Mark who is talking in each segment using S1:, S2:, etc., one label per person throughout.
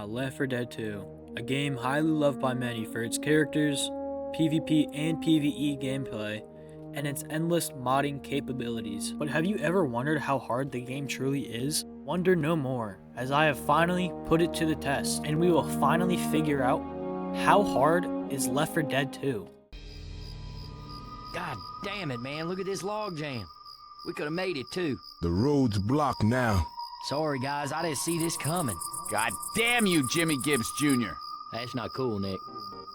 S1: Left 4 Dead 2, a game highly loved by many for its characters, PvP and PvE gameplay, and its endless modding capabilities. But have you ever wondered how hard the game truly is? Wonder no more, as I have finally put it to the test, and we will finally figure out how hard is Left 4 Dead 2.
S2: God damn it, man. Look at this log jam. We could have made it, too.
S3: The road's blocked now.
S2: Sorry, guys. I didn't see this coming.
S4: God damn you, Jimmy Gibbs Jr.
S2: That's not cool, Nick.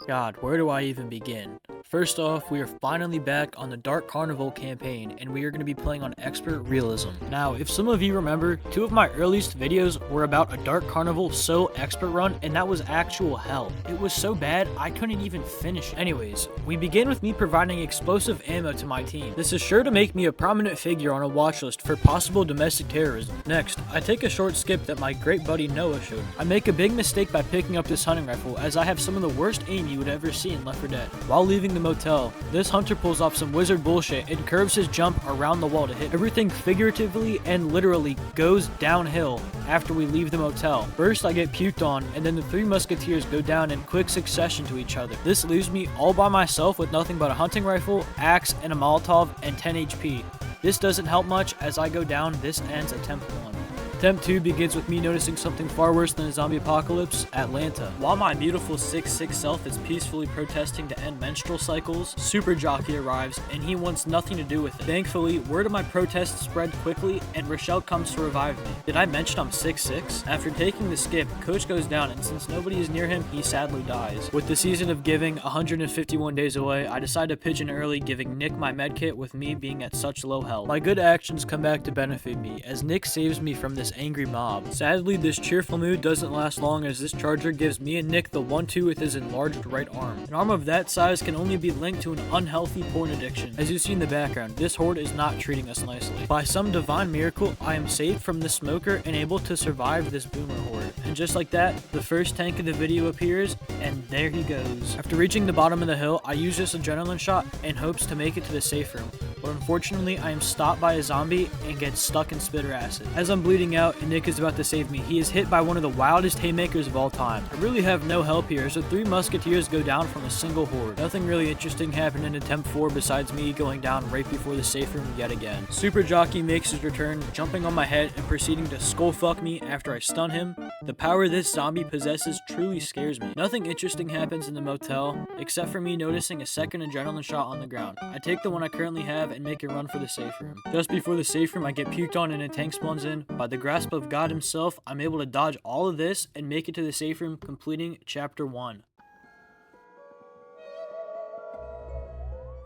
S1: God, where do I even begin? First off, we are finally back on the Dark Carnival campaign, and we are going to be playing on Expert Realism. Now, if some of you remember, 2 of my earliest videos were about a Dark Carnival solo expert run, and that was actual hell. It was so bad, I couldn't even finish it. Anyways, we begin with me providing explosive ammo to my team. This is sure to make me a prominent figure on a watch list for possible domestic terrorism. Next, I take a short skip that my great buddy Noah showed. I make a big mistake by picking up this hunting rifle, as I have some of the worst aim you would ever see in Left 4 Dead. While leaving the motel, this hunter pulls off some wizard bullshit and curves his jump around the wall to hit. Everything figuratively and literally goes downhill after we leave the motel. First I get puked on, and then the 3 musketeers go down in quick succession to each other. This leaves me all by myself with nothing but a hunting rifle, axe, and a Molotov, and 10 HP. This doesn't help much as I go down. This ends attempt 1. Attempt 2 begins with me noticing something far worse than a zombie apocalypse: Atlanta. While my beautiful 6'6" self is peacefully protesting to end menstrual cycles, Super Jockey arrives and he wants nothing to do with it. Thankfully, word of my protest spread quickly and Rochelle comes to revive me. Did I mention I'm 6'6"? After taking the skip, Coach goes down, and since nobody is near him, he sadly dies. With the season of giving 151 days away, I decide to pitch in early, giving Nick my medkit with me being at such low health. My good actions come back to benefit me, as Nick saves me from this angry mob. Sadly, this cheerful mood doesn't last long, as this charger gives me and Nick the 1-2 with his enlarged right arm. An arm of that size can only be linked to an unhealthy porn addiction. As you see in the background, this horde is not treating us nicely. By some divine miracle, I am saved from the smoker and able to survive this boomer horde. And just like that, the first tank of the video appears, and there he goes. After reaching the bottom of the hill, I use this adrenaline shot in hopes to make it to the safe room. But unfortunately, I am stopped by a zombie and get stuck in spitter acid. As I'm bleeding out and Nick is about to save me, he is hit by one of the wildest haymakers of all time. I really have no help here, so 3 musketeers go down from a single horde. Nothing really interesting happened in attempt 4 besides me going down right before the safe room yet again. Super Jockey makes his return, jumping on my head and proceeding to skull fuck me after I stun him. The power this zombie possesses truly scares me. Nothing interesting happens in the motel, except for me noticing a second adrenaline shot on the ground. I take the one I currently have and make a run for the safe room. Just before the safe room, I get puked on and a tank spawns in. By the grasp of God himself, I'm able to dodge all of this and make it to the safe room, completing chapter 1.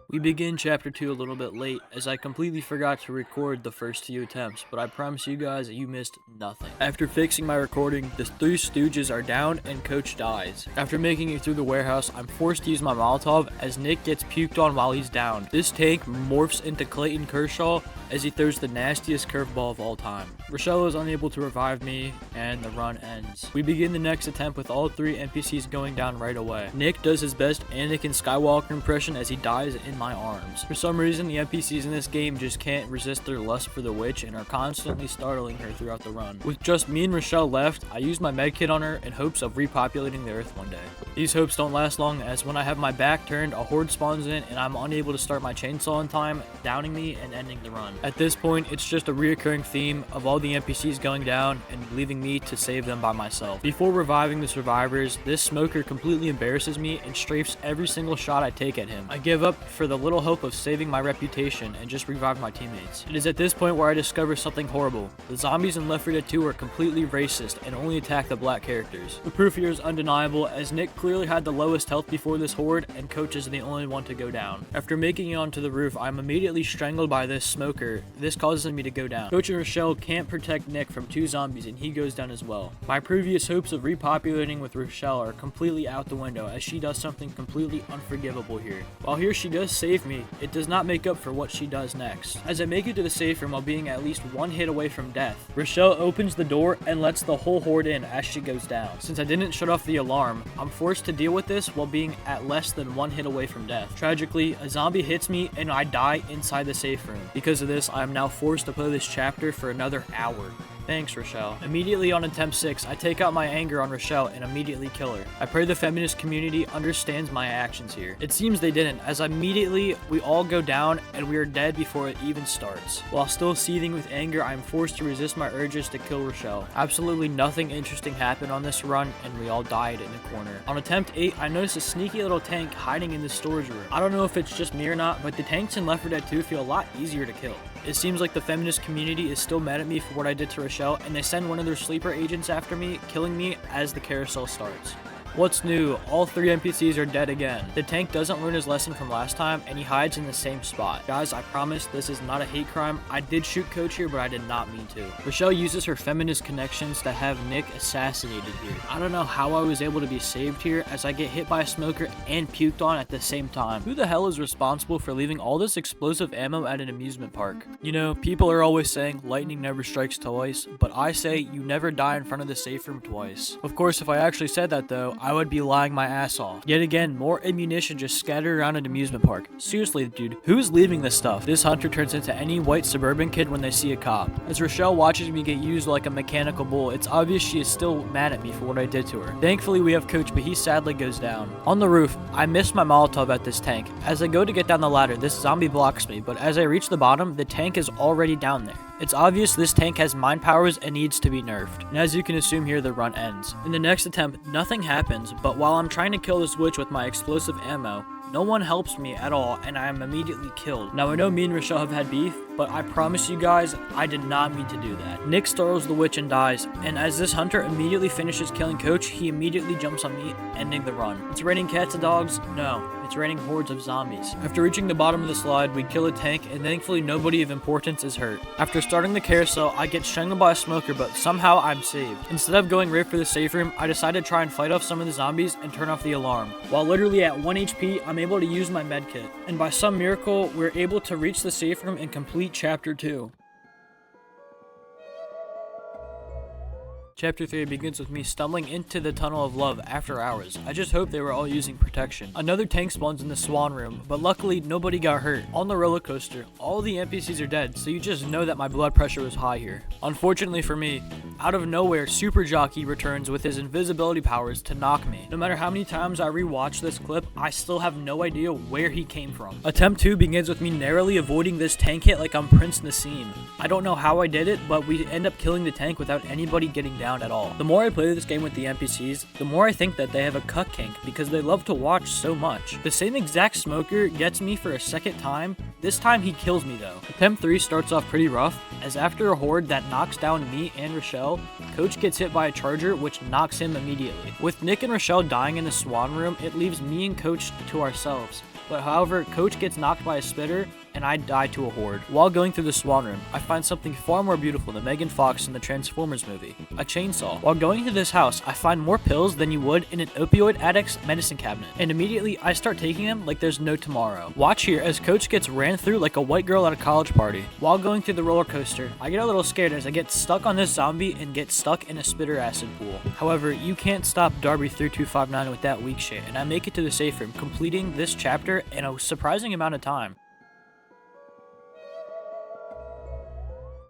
S1: We begin chapter 2 a little bit late, as I completely forgot to record the first few attempts, but I promise you guys that you missed nothing. After fixing my recording, the 3 stooges are down and Coach dies. After making it through the warehouse, I'm forced to use my Molotov as Nick gets puked on while he's down. This tank morphs into Clayton Kershaw as he throws the nastiest curveball of all time. Rochelle is unable to revive me, and the run ends. We begin the next attempt with all 3 NPCs going down right away. Nick does his best Anakin Skywalker impression as he dies in my arms. For some reason, the NPCs in this game just can't resist their lust for the witch and are constantly startling her throughout the run. With just me and Rochelle left, I use my medkit on her in hopes of repopulating the earth one day. These hopes don't last long, as when I have my back turned, a horde spawns in and I'm unable to start my chainsaw in time, downing me and ending the run. At this point, it's just a reoccurring theme of all the NPCs going down and leaving me to save them by myself. Before reviving the survivors, this smoker completely embarrasses me and strafes every single shot I take at him. I give up for the little hope of saving my reputation and just revive my teammates. It is at this point where I discover something horrible. The zombies in Left 4 Dead 2 are completely racist and only attack the black characters. The proof here is undeniable, as Nick clearly had the lowest health before this horde and Coach is the only one to go down. After making it onto the roof, I'm immediately strangled by this smoker. This causes me to go down. Coach and Rochelle can't protect Nick from 2 zombies and he goes down as well. My previous hopes of repopulating with Rochelle are completely out the window, as she does something completely unforgivable here. While here she does save me, it does not make up for what she does next. As I make it to the safe room while being at least 1 hit away from death, Rochelle opens the door and lets the whole horde in as she goes down. Since I didn't shut off the alarm, I'm forced to deal with this while being at less than 1 hit away from death. Tragically, a zombie hits me and I die inside the safe room. Because of this, I am now forced to play this chapter for another hour. Thanks, Rochelle. Immediately on attempt 6, I take out my anger on Rochelle and immediately kill her. I pray the feminist community understands my actions here. It seems they didn't, as immediately we all go down and we are dead before it even starts. While still seething with anger, I am forced to resist my urges to kill Rochelle. Absolutely nothing interesting happened on this run, and we all died in a corner. On attempt 8, I noticed a sneaky little tank hiding in the storage room. I don't know if it's just me or not, but the tanks in Left 4 Dead 2 feel a lot easier to kill. It seems like the feminist community is still mad at me for what I did to Rochelle, and they send one of their sleeper agents after me, killing me as the carousel starts. What's new? All 3 NPCs are dead again. The tank doesn't learn his lesson from last time, and he hides in the same spot. Guys, I promise this is not a hate crime. I did shoot Coach here, but I did not mean to. Rochelle uses her feminist connections to have Nick assassinated here. I don't know how I was able to be saved here, as I get hit by a smoker and puked on at the same time. Who the hell is responsible for leaving all this explosive ammo at an amusement park? You know, people are always saying lightning never strikes twice, but I say you never die in front of the safe room twice. Of course, if I actually said that though, I would be lying my ass off. Yet again, more ammunition just scattered around an amusement park. Seriously, dude, who's leaving this stuff? This hunter turns into any white suburban kid when they see a cop. As Rochelle watches me get used like a mechanical bull, it's obvious she is still mad at me for what I did to her. Thankfully, we have Coach, but he sadly goes down. On the roof, I missed my Molotov at this tank. As I go to get down the ladder, this zombie blocks me, but as I reach the bottom, the tank is already down there. It's obvious this tank has mind powers and needs to be nerfed, and as you can assume here, the run ends. In the next attempt, nothing happens, but while I'm trying to kill this witch with my explosive ammo, no one helps me at all, and I am immediately killed. Now, I know me and Rochelle have had beef, but I promise you guys, I did not mean to do that. Nick startles the witch and dies, and as this hunter immediately finishes killing Coach, he immediately jumps on me, ending the run. It's raining cats and dogs? No. It's raining hordes of zombies. After reaching the bottom of the slide, we kill a tank, and thankfully nobody of importance is hurt. After starting the carousel, I get strangled by a smoker, but somehow I'm saved. Instead of going right for the safe room, I decided to try and fight off some of the zombies and turn off the alarm. While literally at 1 HP, I'm able to use my medkit, and by some miracle, we're able to reach the safe room and complete Chapter 2. Chapter 3 begins with me stumbling into the Tunnel of Love after hours. I just hope they were all using protection. Another tank spawns in the Swan Room, but luckily nobody got hurt. On the roller coaster, all the NPCs are dead, so you just know that my blood pressure was high here. Unfortunately for me, out of nowhere, Super Jockey returns with his invisibility powers to knock me. No matter how many times I rewatch this clip, I still have no idea where he came from. Attempt 2 begins with me narrowly avoiding this tank hit like I'm Prince Nassim. I don't know how I did it, but we end up killing the tank without anybody getting down at all. The more I play this game with the NPCs, the more I think that they have a cuck kink because they love to watch so much. The same exact smoker gets me for a second time. This time he kills me though. Attempt 3 starts off pretty rough, as after a horde that knocks down me and Rochelle, Coach gets hit by a charger which knocks him immediately. With Nick and Rochelle dying in the Swan Room, it leaves me and Coach to ourselves. But however, Coach gets knocked by a spitter, and I die to a horde. While going through the Swan Room, I find something far more beautiful than Megan Fox in the Transformers movie, a chainsaw. While going to this house, I find more pills than you would in an opioid addict's medicine cabinet, and immediately I start taking them like there's no tomorrow. Watch here as Coach gets ran through like a white girl at a college party. While going through the roller coaster, I get a little scared as I get stuck on this zombie and get stuck in a spitter acid pool. However, you can't stop Darby3259 with that weak shit, and I make it to the safe room, completing this chapter in a surprising amount of time.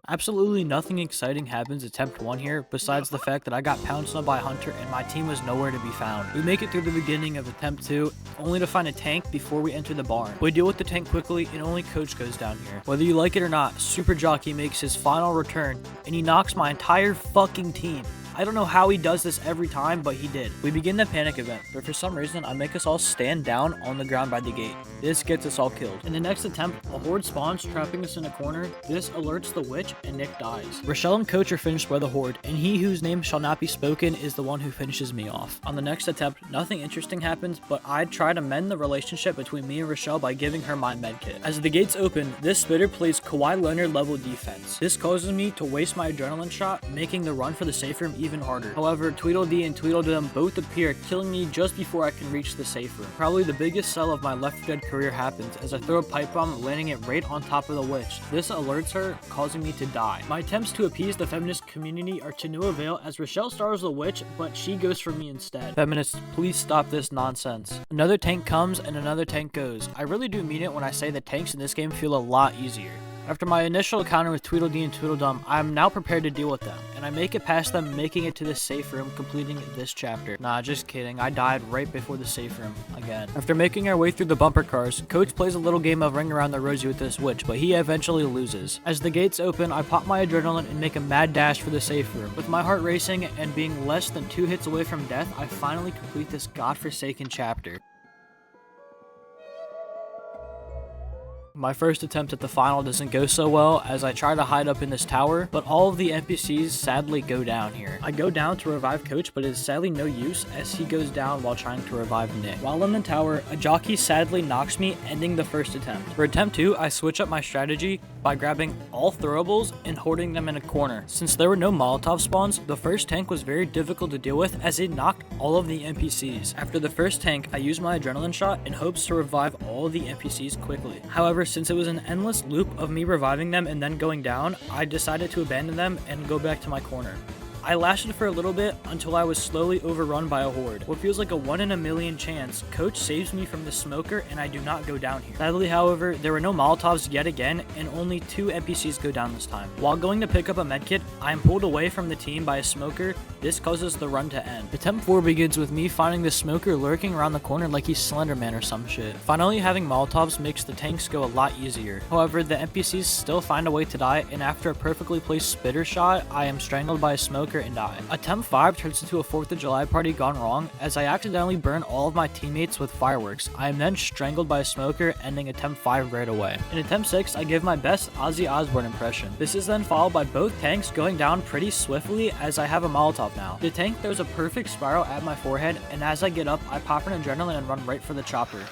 S1: Absolutely nothing exciting happens attempt 1 here, besides the fact that I got pounced on by a hunter and my team was nowhere to be found. We make it through the beginning of attempt 2, only to find a tank before we enter the barn. We deal with the tank quickly and only Coach goes down here. Whether you like it or not, Super Jockey makes his final return and he knocks my entire fucking team. I don't know how he does this every time, but he did. We begin the panic event, but for some reason, I make us all stand down on the ground by the gate. This gets us all killed. In the next attempt, a horde spawns, trapping us in a corner. This alerts the witch, and Nick dies. Rochelle and Coach are finished by the horde, and he whose name shall not be spoken is the one who finishes me off. On the next attempt, nothing interesting happens, but I try to mend the relationship between me and Rochelle by giving her my medkit. As the gates open, this spitter plays Kawhi Leonard level defense. This causes me to waste my adrenaline shot, making the run for the safe room even harder. However, Tweedledee and Tweedledum both appear, killing me just before I can reach the safe room. Probably the biggest sell of my Left 4 Dead career happens as I throw a pipe bomb, landing it right on top of the witch. This alerts her, causing me to die. My attempts to appease the feminist community are to no avail as Rochelle stars the witch, but she goes for me instead. Feminists, please stop this nonsense. Another tank comes and another tank goes. I really do mean it when I say the tanks in this game feel a lot easier. After my initial encounter with Tweedledee and Tweedledum, I am now prepared to deal with them, and I make it past them, making it to the safe room, completing this chapter. Nah, just kidding, I died right before the safe room, again. After making our way through the bumper cars, Coach plays a little game of Ring Around the Rosie with this witch, but he eventually loses. As the gates open, I pop my adrenaline and make a mad dash for the safe room. With my heart racing and being less than 2 hits away from death, I finally complete this godforsaken chapter. My first attempt at the final doesn't go so well, as I try to hide up in this tower, but all of the NPCs sadly go down here. I go down to revive Coach, but it is sadly no use, as he goes down while trying to revive Nick. While in the tower, a jockey sadly knocks me, ending the first attempt. For attempt 2, I switch up my strategy by grabbing all throwables and hoarding them in a corner. Since there were no Molotov spawns, the first tank was very difficult to deal with, as it knocked all of the NPCs. After the first tank, I used my adrenaline shot in hopes to revive all of the NPCs quickly. However, since it was an endless loop of me reviving them and then going down, I decided to abandon them and go back to my corner. I lasted for a little bit until I was slowly overrun by a horde. What feels like a 1 in a million chance, Coach saves me from the smoker and I do not go down here. Sadly, however, there were no Molotovs yet again, and only 2 NPCs go down this time. While going to pick up a medkit, I am pulled away from the team by a smoker. This causes the run to end. Attempt 4 begins with me finding the smoker lurking around the corner like he's Slenderman or some shit. Finally, having Molotovs makes the tanks go a lot easier. However, the NPCs still find a way to die, and after a perfectly placed spitter shot, I am strangled by a smoker and die. Attempt 5 turns into a 4th of July party gone wrong, as I accidentally burn all of my teammates with fireworks. I am then strangled by a smoker, ending attempt 5 right away. In attempt 6, I give my best Ozzy Osbourne impression. This is then followed by both tanks going down pretty swiftly, as I have a Molotov now. The tank throws a perfect spiral at my forehead, and as I get up, I pop an adrenaline and run right for the chopper.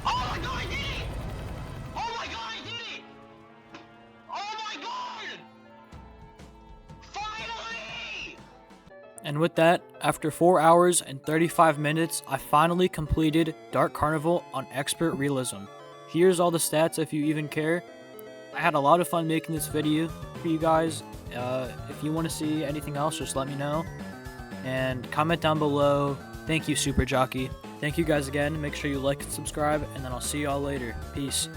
S5: Oh my god, I did it! Oh my god, I did it! Oh my god! Finally!
S1: And with that, after 4 hours and 35 minutes, I finally completed Dark Carnival on Expert Realism. Here's all the stats if you even care. I had a lot of fun making this video for you guys. If you want to see anything else, just let me know. And comment down below. Thank you, Super Jockey. Thank you guys again. Make sure you like and subscribe, and then I'll see y'all later. Peace.